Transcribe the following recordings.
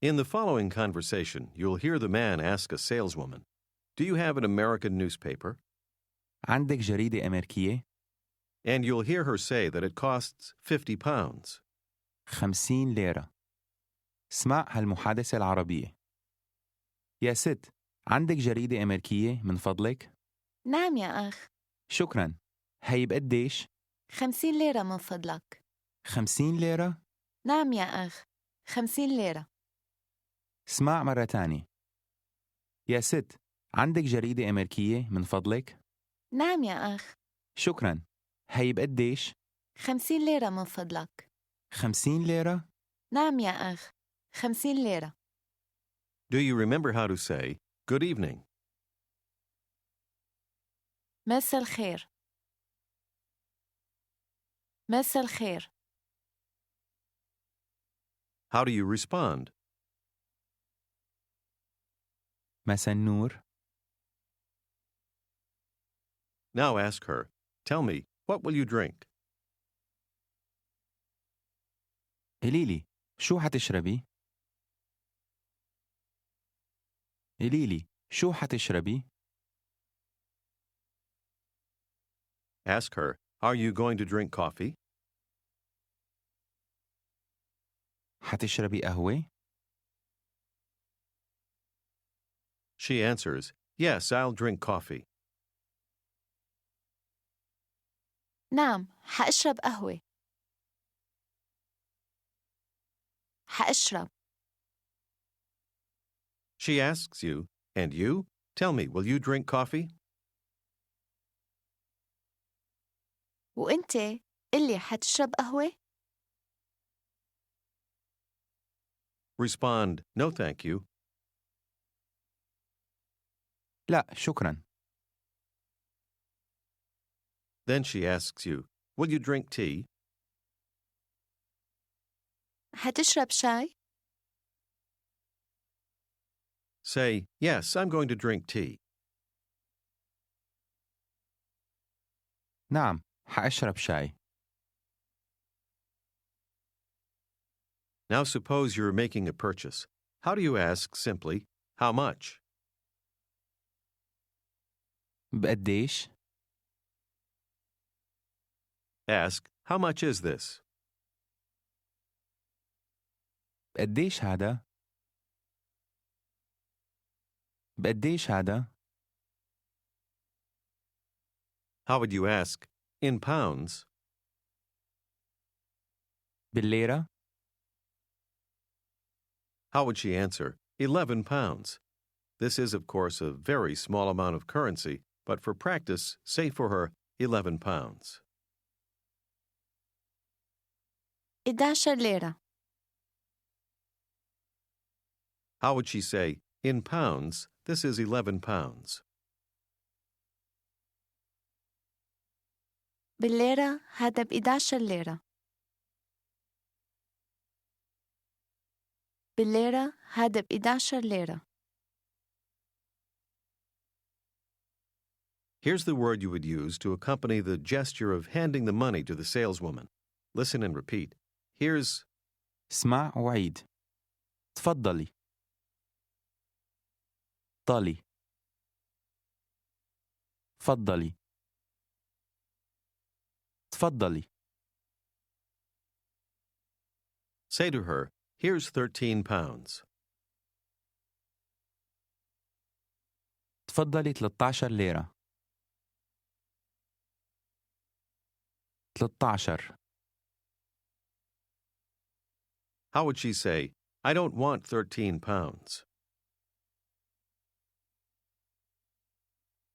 In the following conversation, you'll hear the man ask a saleswoman, "Do you have an American newspaper?" عندك جريدة أمريكية؟ And you'll hear her say that it costs 50 pounds. 50 ليرة. اسمع هالمحادثة العربية. يا ست، عندك جريدة أمريكية من فضلك؟ نعم يا أخ. شكراً. هي بقديش؟ 50 ليرة من فضلك. 50 ليرة؟ نعم يا أخ. 50 ليرة. اسمع مرة تانية. يا ست، عندك جريدة أمريكية من فضلك؟ نعم يا أخ. شكراً. هي بقديش؟ 50 ليرة من فضلك. 50 ليرة؟ نعم يا أخ. 50 ليرة. Do you remember how to say, "Good evening"? مساء الخير. مساء الخير. How do you respond? مساء النور. Now ask her, "Tell me, what will you drink?" قليلي، شو حتشربي؟ قليلي، شو حتشربي؟ Ask her, "Are you going to drink coffee?" حتشربي قهوة؟ She answers, "Yes, I'll drink coffee." نعم، حأشرب قهوة. حأشرب. She asks you, "And you? Tell me, will you drink coffee?" وإنت قلي حتشرب قهوة؟ Respond, "No, thank you." لا، شكراً. Then she asks you, "Will you drink tea?" حتشرب شاي؟ Say, "Yes, I'm going to drink tea." نعم، حأشرب شاي. Now suppose you're making a purchase. How do you ask simply, "How much?" بقديش؟ Ask, "How much is this?" بقديش هذا؟ بقديش هذا؟ How would you ask, "In pounds"? بالليرة؟ How would she answer, 11 pounds? This is, of course, a very small amount of currency, but for practice, say for her, 11 pounds. 11 ليرة. How would she say, "In pounds, this is 11 pounds"? بالليرة هذا ب11 ليرة. بالليرة هذا ب11 ليرة. Here's the word you would use to accompany the gesture of handing the money to the saleswoman. Listen and repeat. Here's اسمع وعيد. تفضلي. طالي. تفضلي. تفضلي. Say to her, "Here's 13 pounds." تفضلي 13 ليرة. 13. How would she say, "I don't want 13 pounds"?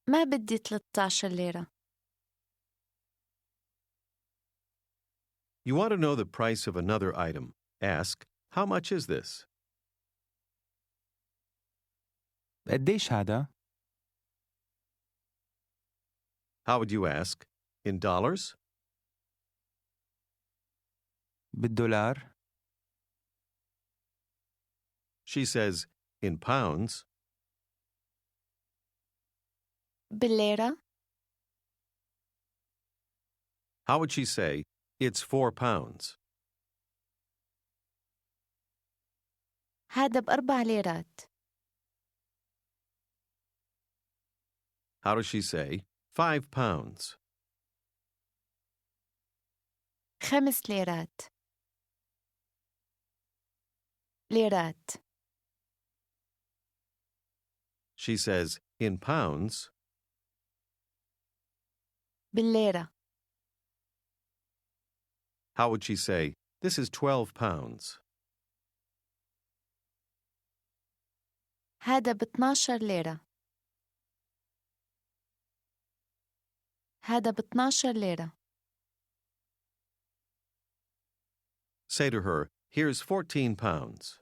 ما بدي 13 ليرة. You want to know the price of another item. Ask, "How much is this?" بقديش هذا؟ How would you ask? In dollars? بالدولار. She says, "In pounds." بالليرة. How would she say, "It's 4 pounds"? هذا ب4 ليرات. How does she say 5 pounds? 5 ليرات. ليرات. She says in pounds. بالليرة. How would she say this is 12 pounds? هذا ب12 ليرة. هذا ب12 ليرة. Say to her, here's 14 pounds.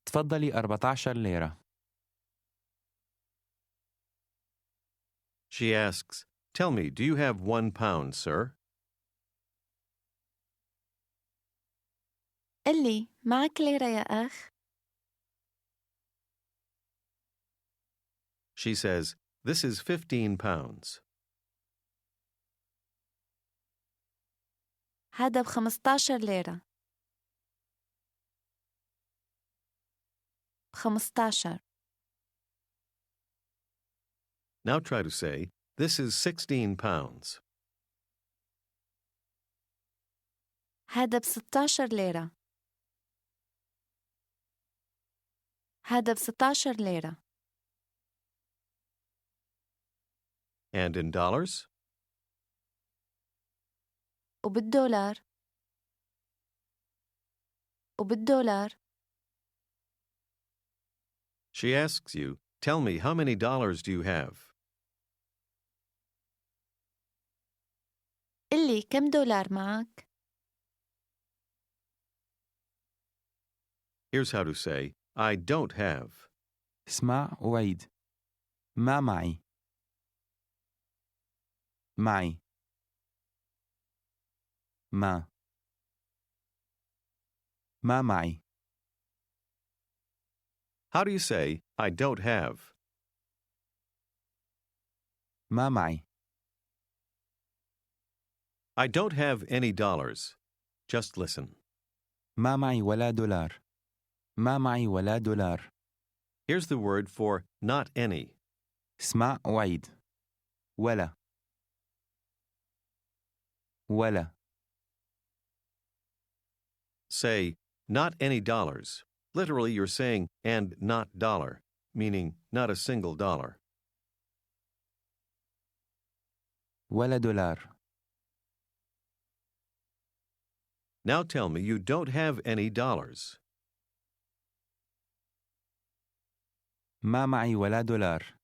تفضلي 14 ليرة. She asks, tell me, do you have 1 pound, sir? قل لي معك ليرة يا أخ؟ She says, this is 15 pounds. هذا ب15 ليرة. 15. Now try to say, this is 16 pounds. هذا ب16 ليرة. هذا ب16 ليرة. And in dollars? وبالدولار. وبالدولار. She asks you, tell me, how many dollars do you have? قل لي كم دولار معك؟ Here's how to say, I don't have. اسمع وعيد. ما معي. معي. ما. ما معي. How do you say, I don't have? ما معي. I don't have any dollars. Just listen. ما معي ولا دولار. ما معي ولا دولار. Here's the word for not any. اسمع وعيد. ولا. ولا. Say, not any dollars. Literally, you're saying, and not dollar, meaning not a single dollar. ولا دولار. Now tell me you don't have any dollars. ما معي ولا دولار.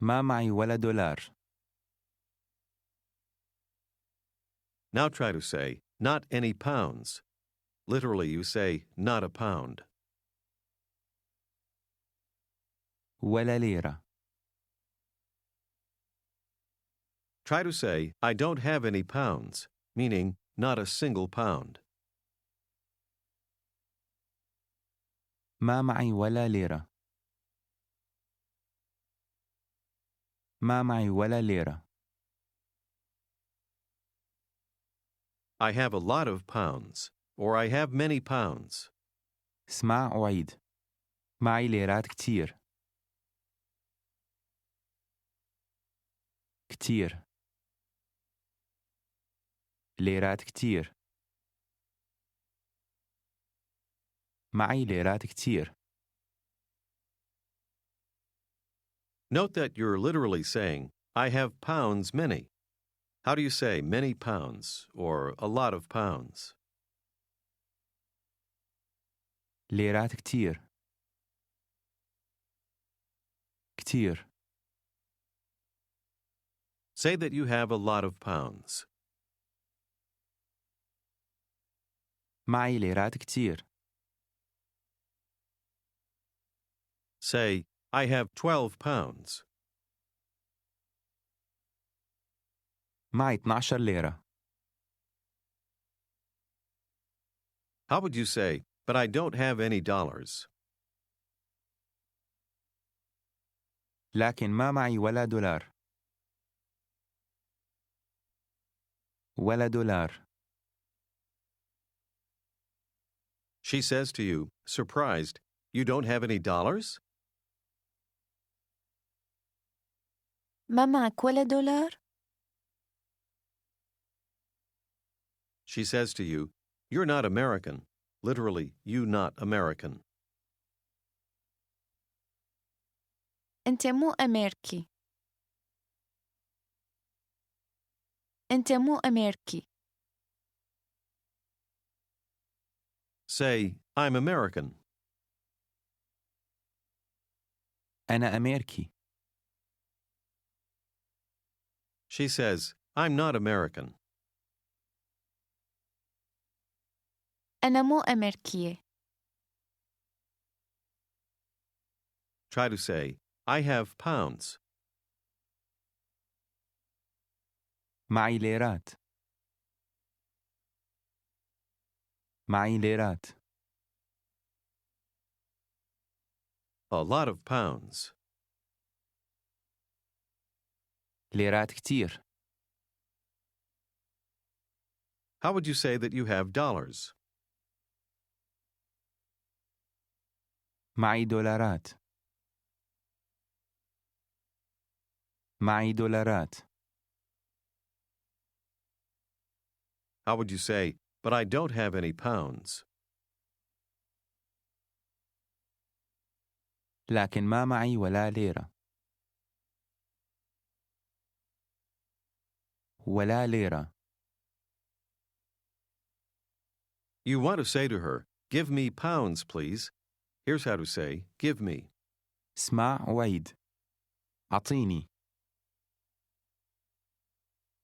ما معي ولا دولار. Now try to say, not any pounds. Literally, you say, not a pound. ولا ليرة. Try to say, I don't have any pounds, meaning not a single pound. ما معي ولا ليرة. ما معي ولا ليرة. I have a lot of pounds, or I have many pounds. اسمع وعيد. معي ليرات كتير. كتير. ليرات كتير. معي ليرات كتير. Note that you're literally saying, I have pounds many. How do you say many pounds or a lot of pounds? ليرات كتير. كتير. Say that you have a lot of pounds. معي ليرات كتير. Say, I have 12 pounds. معي 12 ليرة. How would you say, but I don't have any dollars? لكن ما معي ولا دولار. ولا دولار. She says to you, surprised, you don't have any dollars? ما معك ولا دولار؟ She says to you, you're not American. Literally, you not American. أنت مو أمريكي. أنت مو أمريكي. Say, I'm American. أنا أمريكي. She says, I'm not American. أنا مو أمريكية. Try to say, I have pounds. معي ليرات. معي ليرات. A lot of pounds. ليرات كتير. How would you say that you have dollars? معي دولارات. معي دولارات. How would you say, but I don't have any pounds? لكن ما معي ولا ليرة. ولا ليرة. You want to say to her, give me pounds, please. Here's how to say, give me. اسمع وعيد. أعطيني.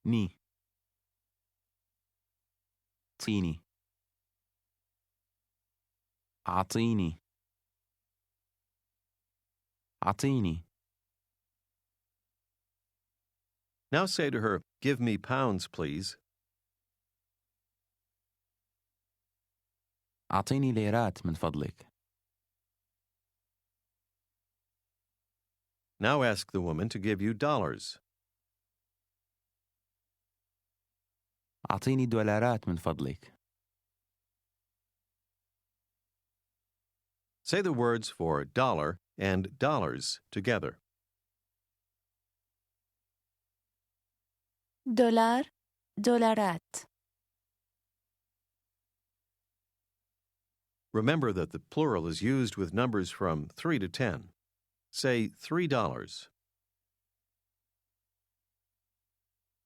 ني. أعطيني. أعطيني. أعطيني. Now say to her, give me pounds, please. أعطيني ليرات من فضلك. Now ask the woman to give you dollars. أعطيني دولارات من فضلك. Say the words for dollar and dollars together. دولار، دولارات. Remember that the plural is used with numbers from 3 to 10. Say $3.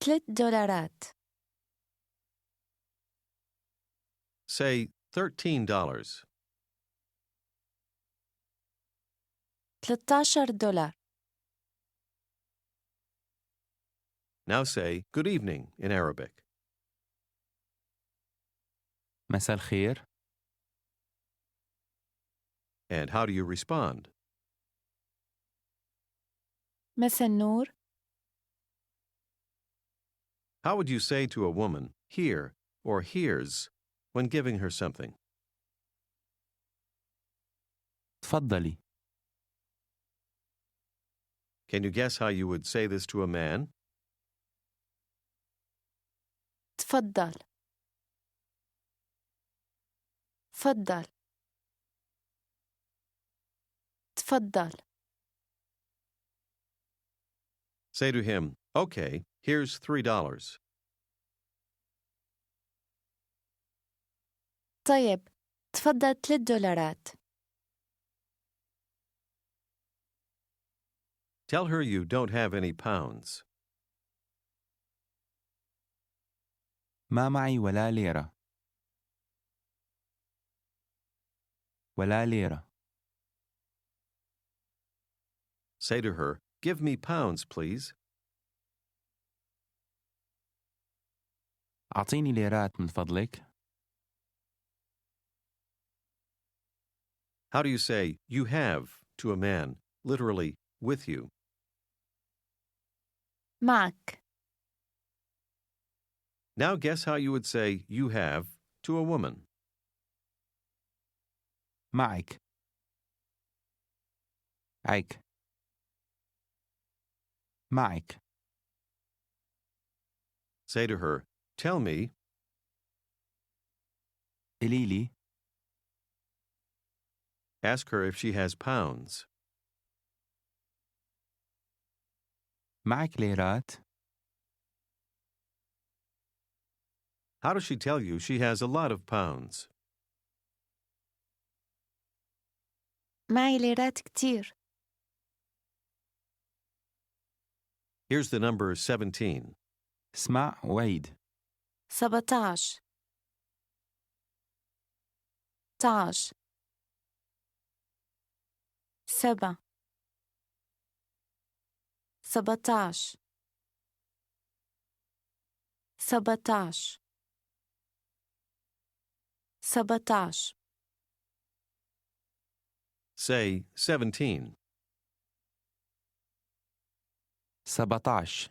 $3. Say $13. $13. Now say good evening in Arabic. مساء الخير. And how do you respond? مساء النور. How would you say to a woman, here or here's, when giving her something? تفضلي. Can you guess how you would say this to a man? تفضل. تفضل. تفضل. Say to him, okay, here's $3. طيب، تفضل $3. Tell her you don't have any pounds. ما معي ولا ليرة. ولا ليرة. Say to her, give me pounds, please. أعطيني ليرات من فضلك. How do you say, you have, to a man, literally, with you? معك. Now guess how you would say, you have, to a woman. معك. عك. معك. Say to her, Tell me. قليلي. Ask her if she has pounds. معك ليرات؟ How does she tell you she has a lot of pounds? معي ليرات كتير. Here's the number 17. اسمع وعيد. 17 16 7 17 17 17 Say 17. 17.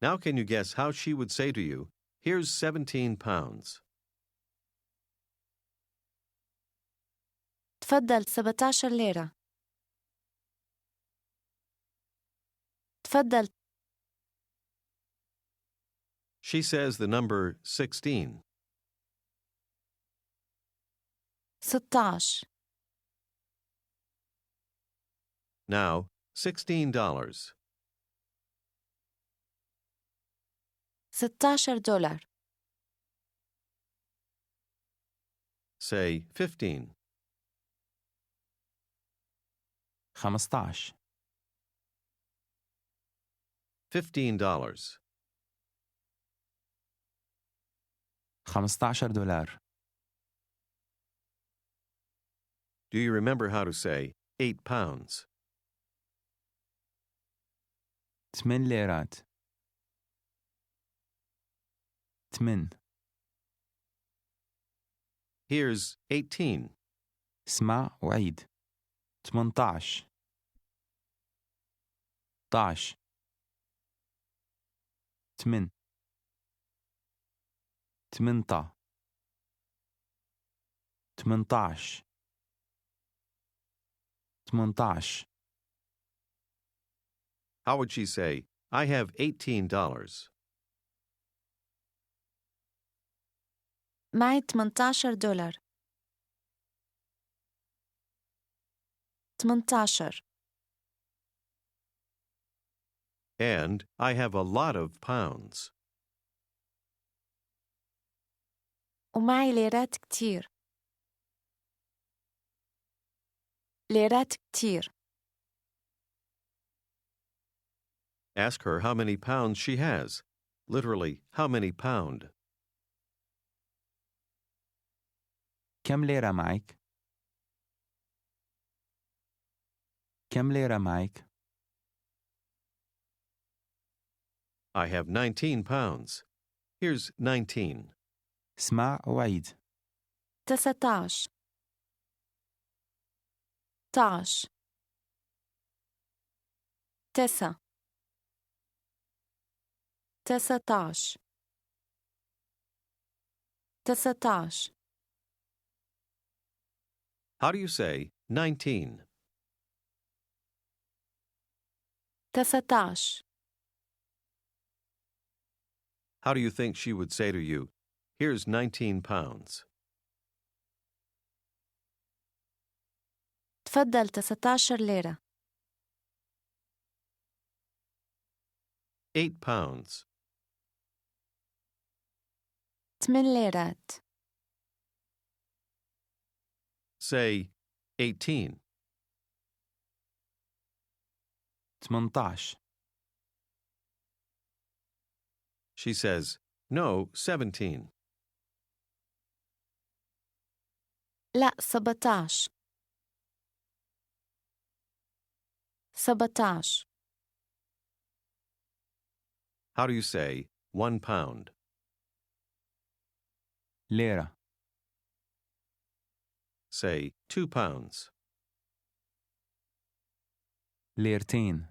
Now can you guess how she would say to you, here's 17 pounds? تفضل 17 ليرة. تفضل. She says the number 16. 16 Now, $16. 16 دولار. Say 15. 15. $15. 15 دولار. Do you remember how to say 8 pounds? 8 ليرات. 8. Here's 18. اسمع وعيد. 18. 18. 8. 18. 18. 18. How would she say, I have $18? معي 18 دولار. 18 And I have a lot of pounds. ومعي ليرات كتير. ليرات كتير. Ask her how many pounds she has. Literally, how many pound? كم ليرة معك؟ كم ليرة معك؟ I have 19 pounds. Here's 19. اسمع وعيد. 19 19 9 19 19 How do you say 19? 19 How do you think she would say to you, here's 19 pounds? تفضل 19 ليرة. 8 pounds. 8 ليرات. Say 18. 18. She says, no, 17. لا 17 17 How do you say 1 pound? ليرة. Say 2 pounds. ليرتين.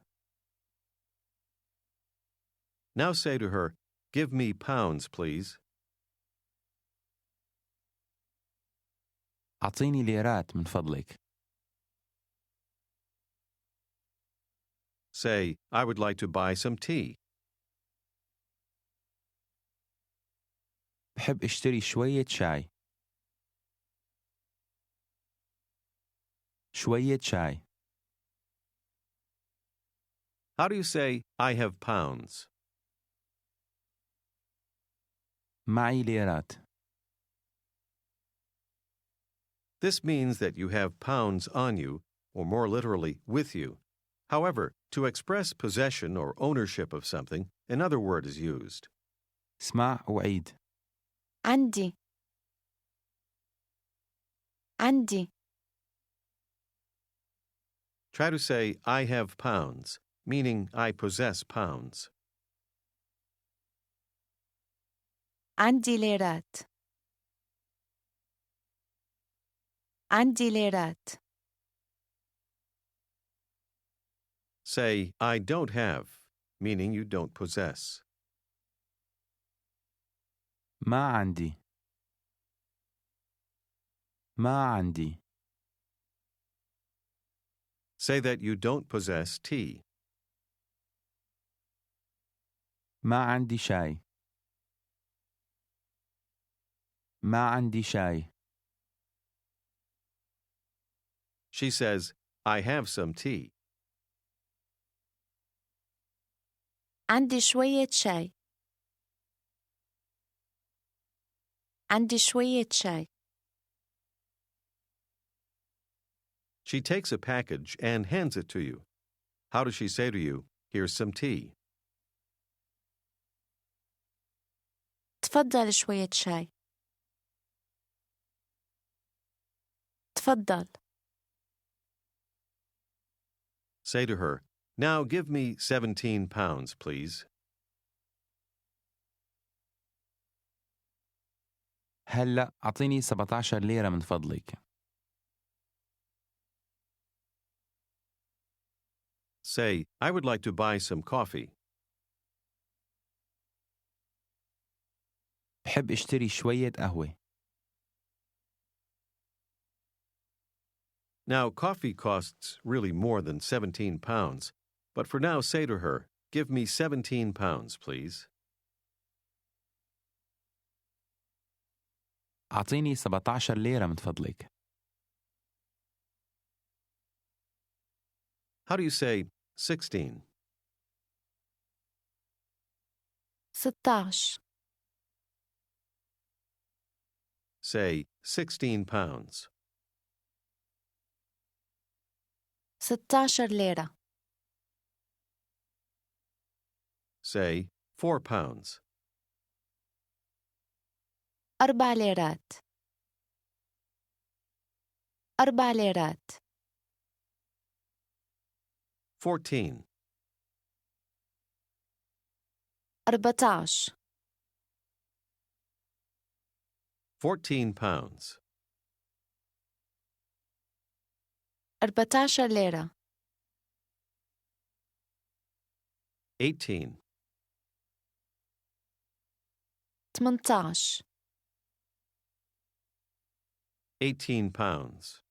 Now say to her, give me pounds, please. أعطيني ليرات من فضلك. Say, I would like to buy some tea. بحب اشتري شوية شاي. شوية شاي. How do you say, I have pounds? معي ليرات. This means that you have pounds on you, or more literally, with you. However, to express possession or ownership of something, another word is used. اسمع وعيد. عندي. عندي. Try to say, I have pounds, meaning I possess pounds. عندي ليرات. عندي ليرات. Say, I don't have, meaning you don't possess. ما عندي. ما عندي. Say that you don't possess tea. ما عندي شاي. ما عندي شاي. She says, I have some tea. عندي شوية شاي. عندي شوية شاي. She takes a package and hands it to you. How does she say to you, here's some tea? تفضل شوية شاي. تفضل. Say to her, now give me 17 pounds, please. هلأ أعطيني 17 ليرة من فضلك. Say, I would like to buy some coffee. بحب اشتري شوية قهوة. Now, coffee costs really more than 17 pounds, but for now say to her, give me 17 pounds, please. أعطيني 17 ليرة من فضلك. How do you say 16? 16. Say 16 pounds. 16 ليرة. Say 4 pounds. 4 ليرات. 4 ليرات. 14. 14. 14 pounds. 14 ليرة. 18. 18. 18 pounds.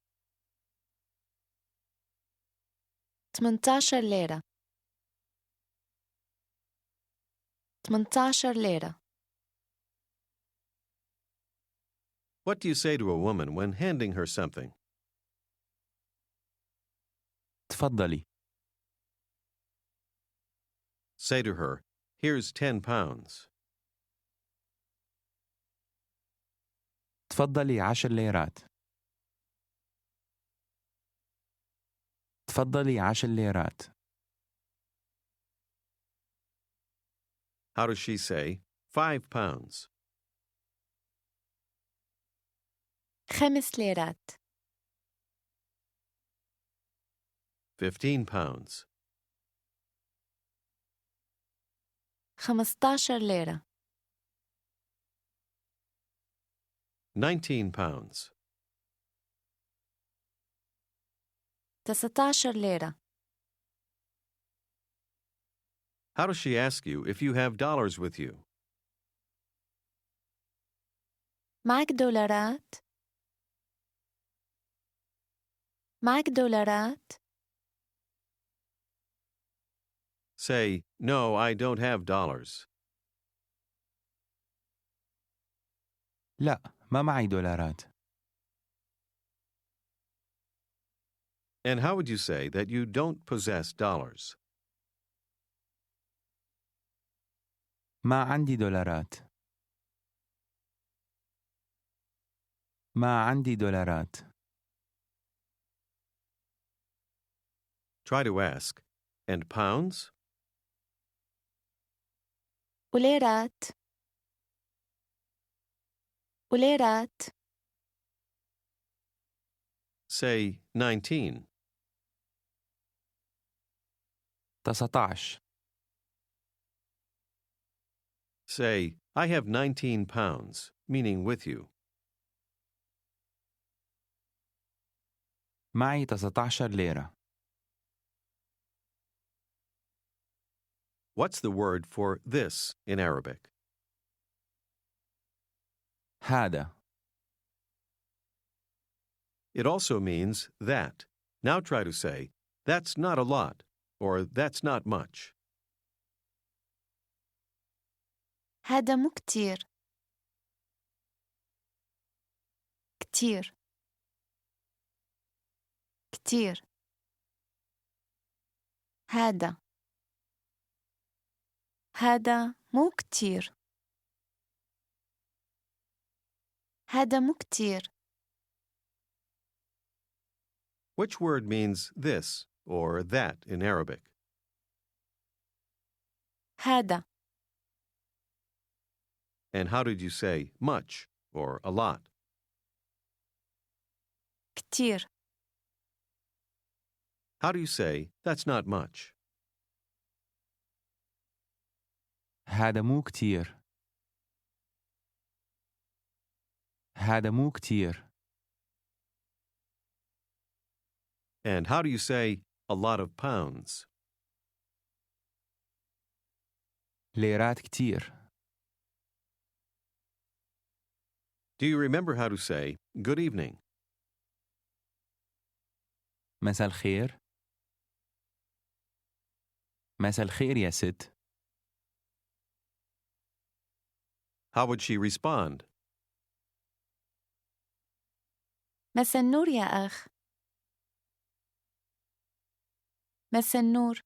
18 ليرة. 18 ليرة. What do you say to a woman when handing her something? تفضلي. Say to her, here's 10 pounds. تفضلي 10 ليرات. تفضلي 10 ليرات. How does she say 5 pounds? 5 ليرات. 15 pounds. 15 ليرة. 19 pounds. 19 ليرة. How does she ask you if you have dollars with you? معك دولارات؟ معك دولارات؟ Say, no, I don't have dollars. لا، ما معي دولارات. And how would you say that you don't possess dollars? ما عندي دولارات. ما عندي دولارات. Try to ask, and pounds? وليرات. وليرات. Say 19. 19. Say, I have 19 pounds, meaning with you. معي 19 ليرة. What's the word for this in Arabic? هذا. It also means that. Now try to say, that's not a lot, or that's not much. هذا مو كتير. كتير. كتير. هذا. هذا مو كتير. هذا مو كتير. Which word means this or that in Arabic? هذا. And how did you say much or a lot? كتير. How do you say that's not much? هذا مو كتير. هذا مو كتير. And how do you say a lot of pounds? ليرات كتير. Do you remember how to say good evening? مساء الخير. مساء الخير يا ست. How would she respond? مساء النور يا أخ. مساء النور.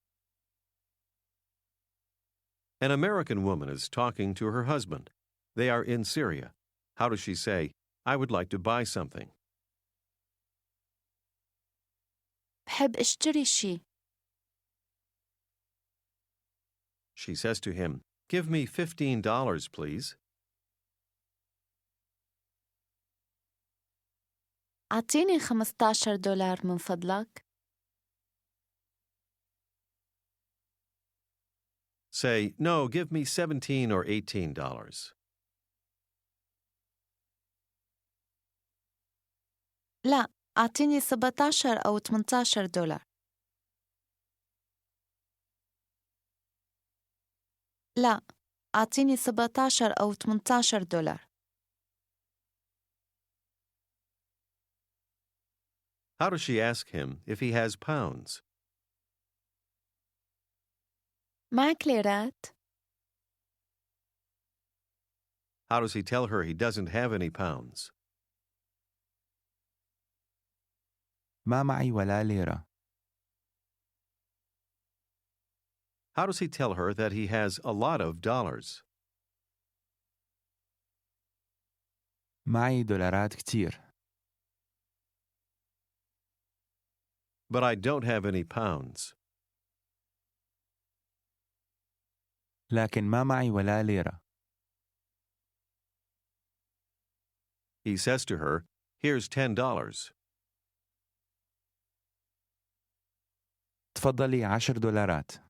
An American woman is talking to her husband. They are in Syria. How does she say, I would like to buy something? بحب اشتري شي. She says to him, give me $15, please. أعطيني $15 من فضلك. Say, no, give me $17 or $18. لا، أعطيني 17 أو $18. لا، أعطيني 17 أو $18. How does she ask him if he has pounds? معك ليرات؟ How does he tell her he doesn't have any pounds? ما معي ولا ليرة. How does he tell her that he has a lot of dollars? معي دولارات كتير. But I don't have any pounds. لكن ما معي ولا ليرة. He says to her, here's $10. تفضلي $10.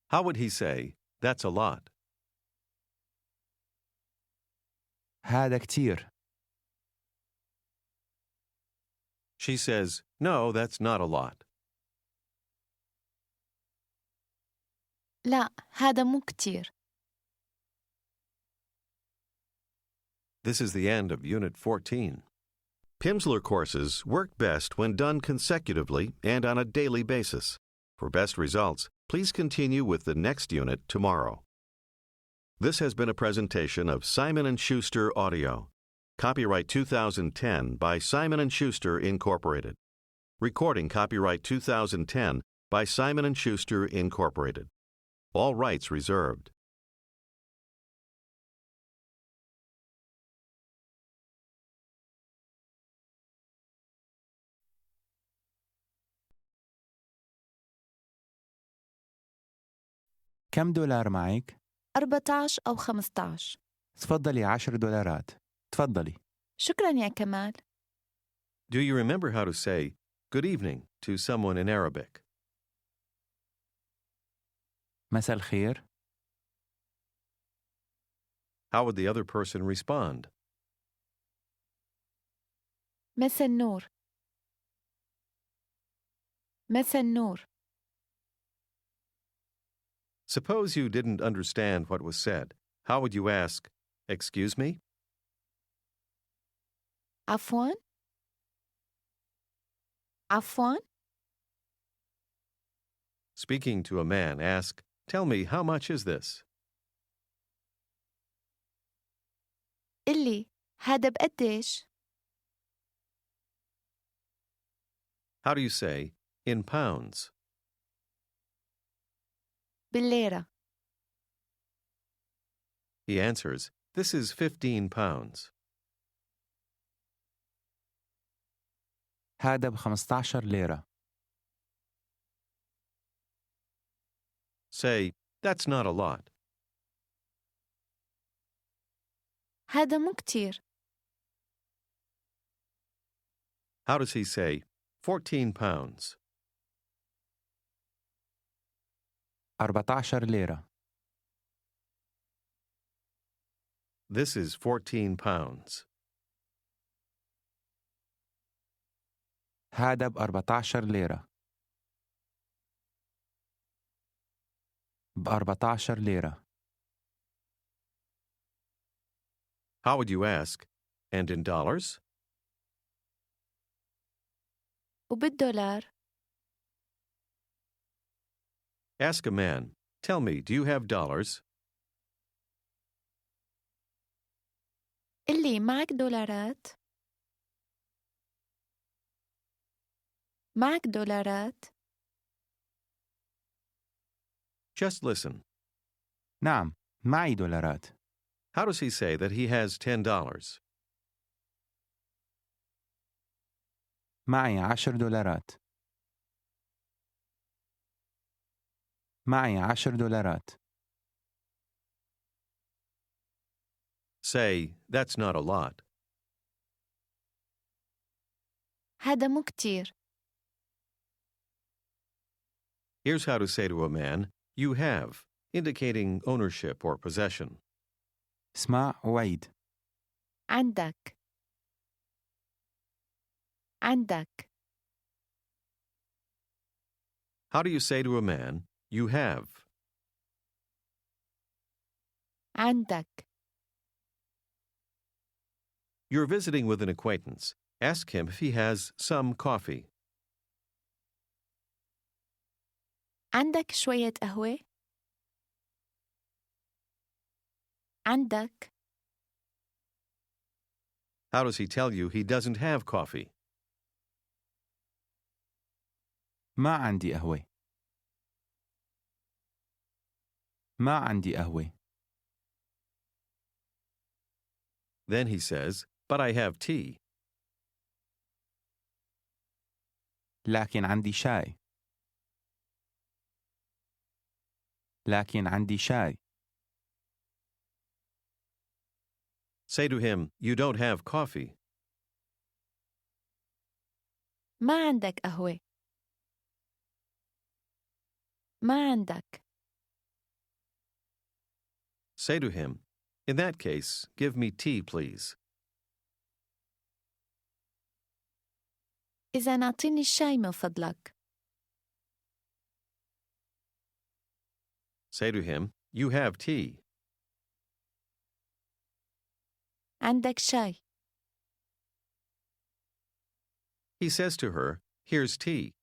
How would he say, that's a lot? هذا كتير. She says, no, that's not a lot. لا، هذا مو كتير. This is the end of Unit 14. Pimsleur courses work best when done consecutively and on a daily basis. For best results, please continue with the next unit tomorrow. This has been a presentation of Simon & Schuster Audio. Copyright 2010 by Simon & Schuster, Incorporated. Recording copyright 2010 by Simon & Schuster, Incorporated. All rights reserved. كم دولار معك؟ 14 أو 15. تفضلي $10. تفضلي. شكراً يا كمال. Do you remember how to say good evening to someone in Arabic? مساء الخير. How would the other person respond? مساء النور. مساء النور. Suppose you didn't understand what was said. How would you ask, "Excuse me?" عفواً. عفواً. Speaking to a man, ask, "Tell me, how much is this?" قلي هذا بقديش؟ How do you say, "In pounds"? بالليرة. He answers, "This is 15 pounds." هذا ب15 ليرة. Say, "That's not a lot." هذا مو كتير. How does he say, 14 pounds? 14 ليرة. This is 14 pounds. هذا ب14 ليرة. ب14 ليرة. How would you ask, "And in dollars"? وبالدولار. Ask a man, "Tell me, do you have dollars?" قلي معك دولارات؟ معك دولارات؟ Just listen. نعم، معي دولارات. How does he say that he has $10? معي $10. معي $10. Say, "That's not a lot." هذا مو كتير. Here's how to say to a man, "You have," indicating ownership or possession. اسمع وعيد. عندك. عندك. How do you say to a man, "You have"? عندك. You're visiting with an acquaintance. Ask him if he has some coffee. عندك شوية قهوة؟ عندك. How does he tell you he doesn't have coffee? ما عندي قهوة. ما عندي قهوة. Then he says, "But I have tea." لكن عندي شاي. لكن عندي شاي. Say to him, "You don't have coffee." ما عندك قهوة. ما عندك. Say to him, "In that case, give me tea, please." إذا أعطيني الشاي من فضلك. Say to him, "You have tea." عندك شاي. He says to her, "Here's tea."